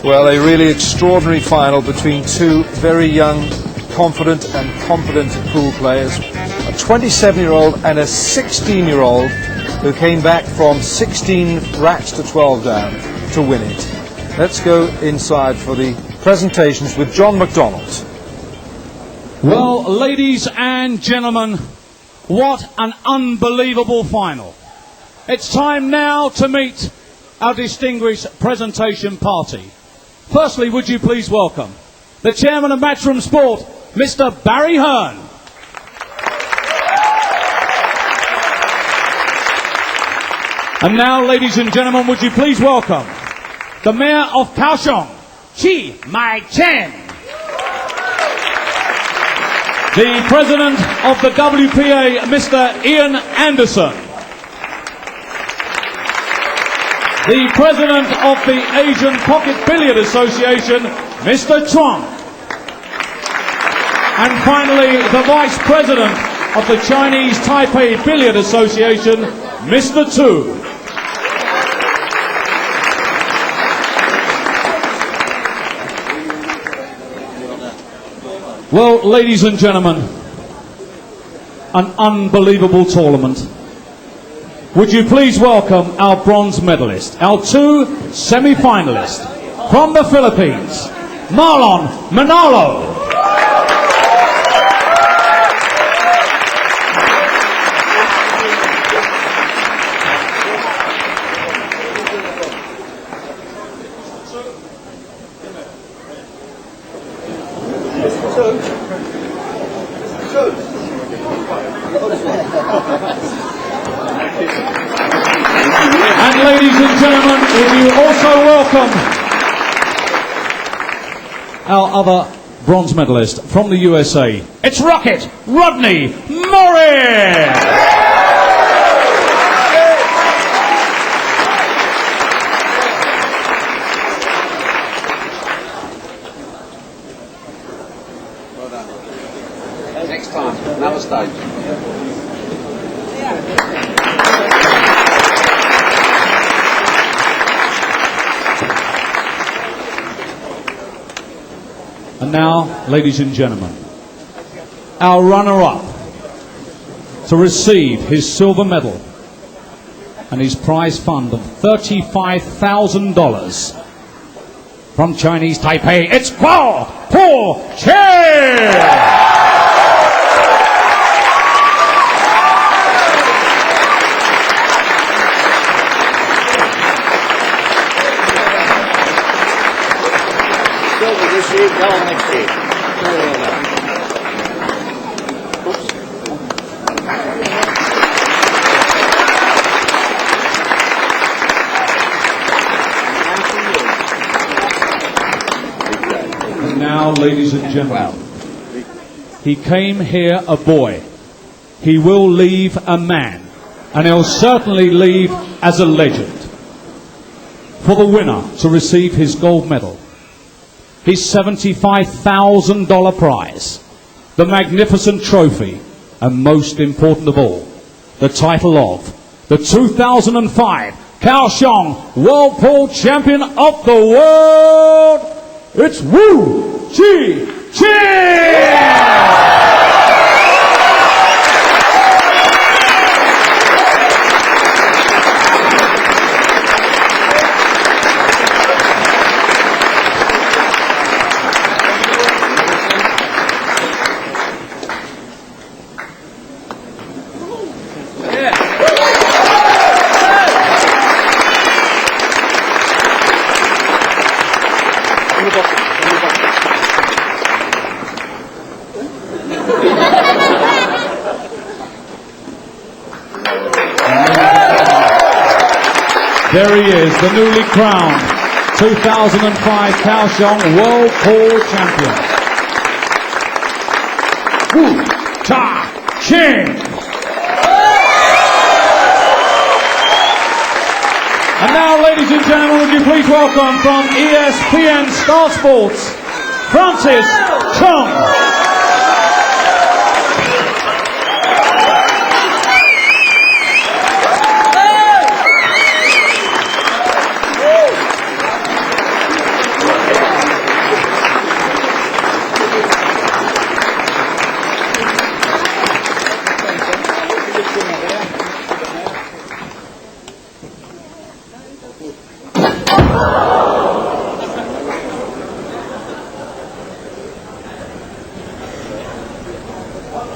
Well, a really extraordinary final between two very young, confident and competent pool players. A 27-year-old and a 16-year-old who came back from 16 racks to 12 down to win it. Let's go inside for the presentations with John McDonald. Well, ladies and gentlemen, what an unbelievable final. It's time now to meet our distinguished presentation party. Firstly, would you please welcome the chairman of Matchroom Sport, Mr. Barry Hearn. And now, ladies and gentlemen, would you please welcome the mayor of Kaohsiung, Jia-qing. The president of the WPA, Mr. Ian Anderson. The president of the Asian Pocket Billiard Association, Mr. Chuang. And finally, the vice president of the Chinese Taipei Billiard Association, Mr. Tu. Well, ladies and gentlemen, an unbelievable tournament. Would you please welcome our bronze medalist, our two semi-finalists from the Philippines, Marlon Manalo. And ladies and gentlemen, will you also welcome our other bronze medalist from the USA. It's Rocket Rodney Morris! Next time, another stage. And now, ladies and gentlemen, our runner-up to receive his silver medal and his prize fund of $35,000 from Chinese Taipei, it's Paul Chen! And now, ladies and gentlemen, he came here a boy. He will leave a man, and he'll certainly leave as a legend. For the winner to receive his gold medal, his $75,000 prize, the magnificent trophy, and most important of all, the title of the 2005 Kaohsiung World Pool Champion of the World, it's Wu Jia-qing! There he is, the newly crowned 2005 Kaohsiung World Pool Champion, Wu Jia-qing. And now, ladies and gentlemen, would you please welcome from ESPN Star Sports, Francis Chung.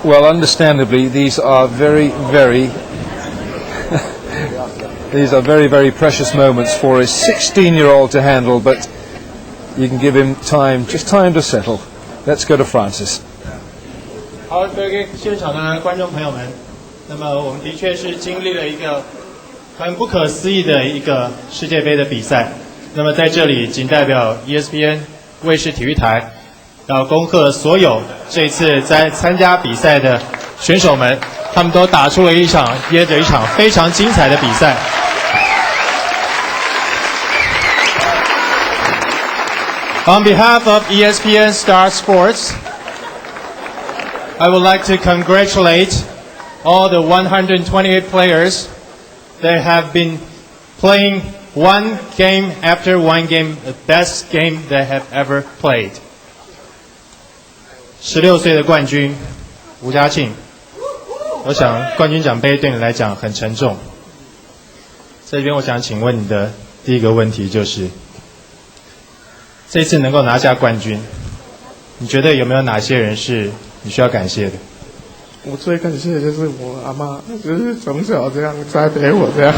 Well, understandably, these are very, very these are very, very precious moments for a 16-year-old to handle, but you can give him time, just time to settle. Let's go to Francis. 好，各位现场的观众朋友们，那么我们的确是经历了一个很不可思议的一个世界杯的比赛。那么在这里，仅代表 ESPN 卫视体育台，要恭贺所有这次在参加比赛的选手们，他们都打出了一场非常精彩的比赛。On behalf of ESPN Star Sports, I would like to congratulate all the 128 players that have been playing one game after one game, the best game they have ever played. 16岁的冠军吴家庆，我想冠军奖杯对你来讲很沉重。这边我想请问你的第一个问题就是，这次能够拿下冠军，你觉得有没有哪些人是你需要感谢的？我最感谢的就是我阿妈，就是从小这样栽培我这样。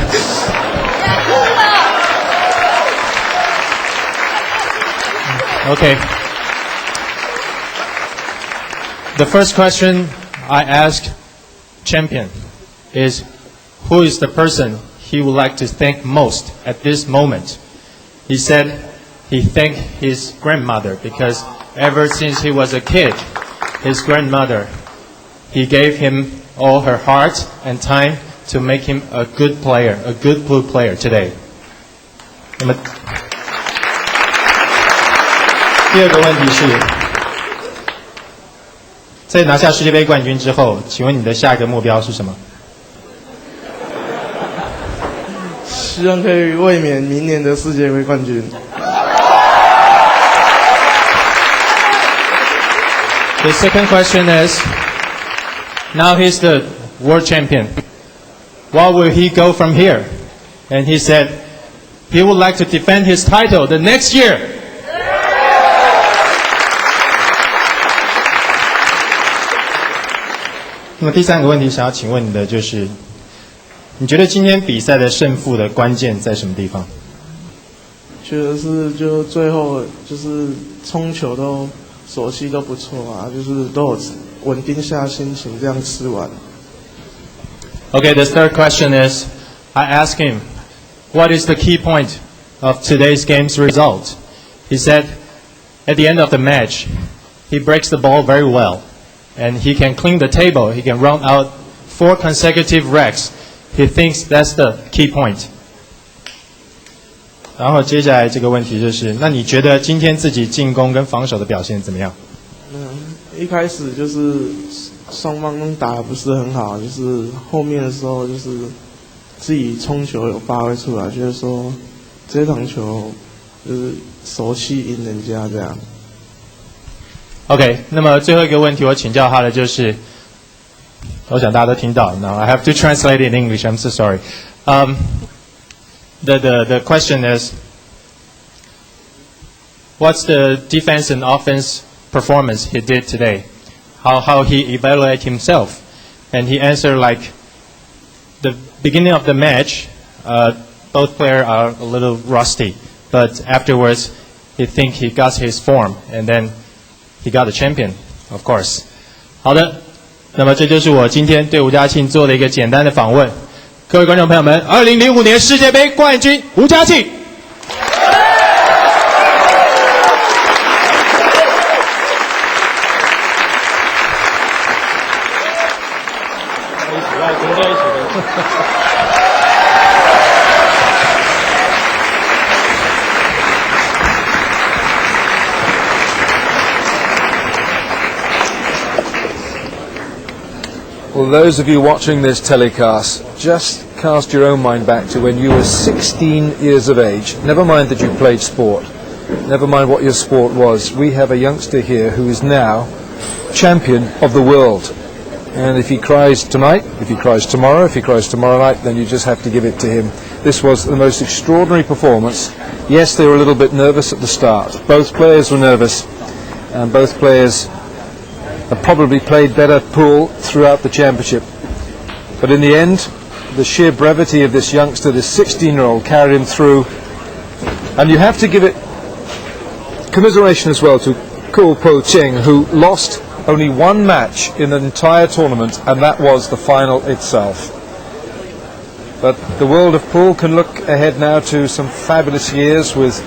Okay. The first question I ask champion is, who is the person he would like to thank most at this moment? He said he thanked his grandmother because ever since he was a kid, his grandmother, he gave him all her heart and time to make him a good player, a good blue player today. 那么第二个问题是，在拿下世界杯冠军之后，请问你的下一个目标是什么？希望可以卫冕明年的世界杯冠军。The second question is, now he's the world champion. Where will he go from here? And he said he would like to defend his title the next year. 那么第三个问题想要请问你的就是，你觉得今天比赛的胜负的关键在什么地方？觉得是就最后就是冲球都手气都不错啊，就是都有稳定下心情这样吃完。Okay, the third question is, I asked him, what is the key point of today's game's result? He said, at the end of the match, he breaks the ball very well, and he can clean the table. He can run out 4 consecutive racks. He thinks that's the key point. 然后接下来这个问题就是，那你觉得今天自己进攻跟防守的表现怎么样？一开始就是双方都打得不是很好，就是后面的时候就是自己冲球有发挥出来，觉得说这场球就是手气赢人家这样。OK， 那么最后一个问题我请教他的就是，我想大家都听到。Now I have to translate in English. I'm so sorry. The question is, what's the defense and offense performance he did today? How he evaluate himself? And he answered like, the beginning of the match, both players are a little rusty, but afterwards he think he got his form, and then he got the champion, of course. 好的，那么这就是我今天对吴家庆做的一个简单的访问。各位观众朋友们，2005年世界杯冠军吴家庆。Well, those of you watching this telecast, just cast your own mind back to when you were 16 years of age. Never mind that you played sport. Never mind what your sport was. We have a youngster here who is now champion of the world. And if he cries tonight, if he cries tomorrow, if he cries tomorrow night, then you just have to give it to him. This was the most extraordinary performance. Yes, they were a little bit nervous at the start. Both players were nervous, and both players and probably played better pool throughout the championship. But in the end, the sheer brevity of this youngster, this 16-year-old, carried him through. And you have to give it commiseration as well to Ko Po-ching, who lost only one match in the entire tournament, and that was the final itself. But the world of pool can look ahead now to some fabulous years with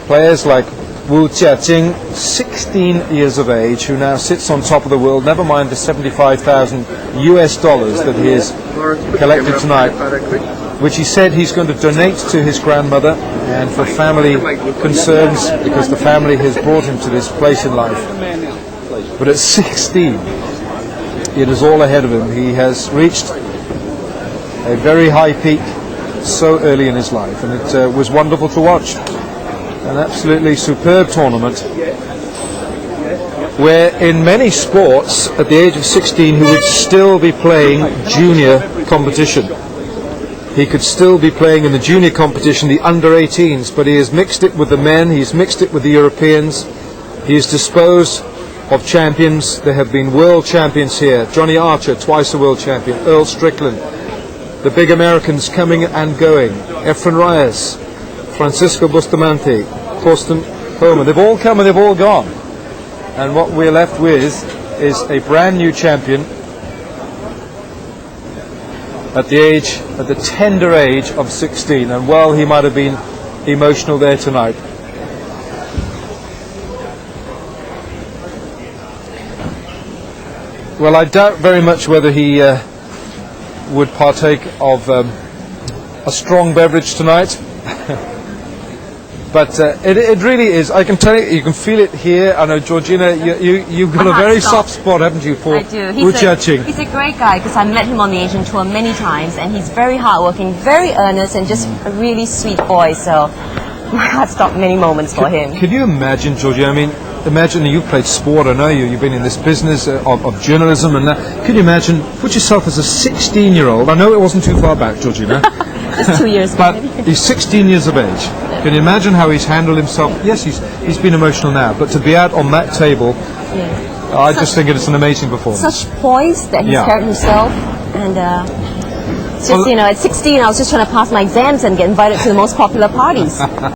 players like Jia-qing, 16 years of age, who now sits on top of the world, never mind the $75,000 that he has collected tonight, which he said he's going to donate to his grandmother and for family concerns, because the family has brought him to this place in life. But at 16, it is all ahead of him. He has reached a very high peak so early in his life, and it was wonderful to watch. An absolutely superb tournament where in many sports at the age of 16 he would still be playing junior competition. He could still be playing in the junior competition, the under-18s, but he has mixed it with the men, he's mixed it with the Europeans, he has disposed of champions. There have been world champions here. Johnny Archer, twice a world champion, Earl Strickland, the big Americans coming and going, Efren Reyes, Francisco Bustamante, Torsten Homer. They've all come and they've all gone. And what we're left with is a brand new champion at the tender age of 16. And well, he might have been emotional there tonight. Well, I doubt very much whether he would partake of a strong beverage tonight. But it really is. I can tell you, you can feel it here. I know, Georgina, you've got a very soft spot, haven't you, for Jia-qing? He's a great guy, because I met him on the Asian tour many times, and he's very hardworking, very earnest, and just a really sweet boy. So my heart stopped many moments for him. Can you imagine, Georgina? I mean, imagine you've played sport. I know you've been in this business of journalism, and that. Can you imagine? Put yourself as a 16-year-old. I know it wasn't too far back, Georgina. Just 2 years. But he's 16 years of age. Can you imagine how he's handled himself? Yes, he's been emotional now, but to be out on that table, I just think it's an amazing performance. Such poise that he's carried himself, and just, at 16 I was just trying to pass my exams and get invited to the most popular parties.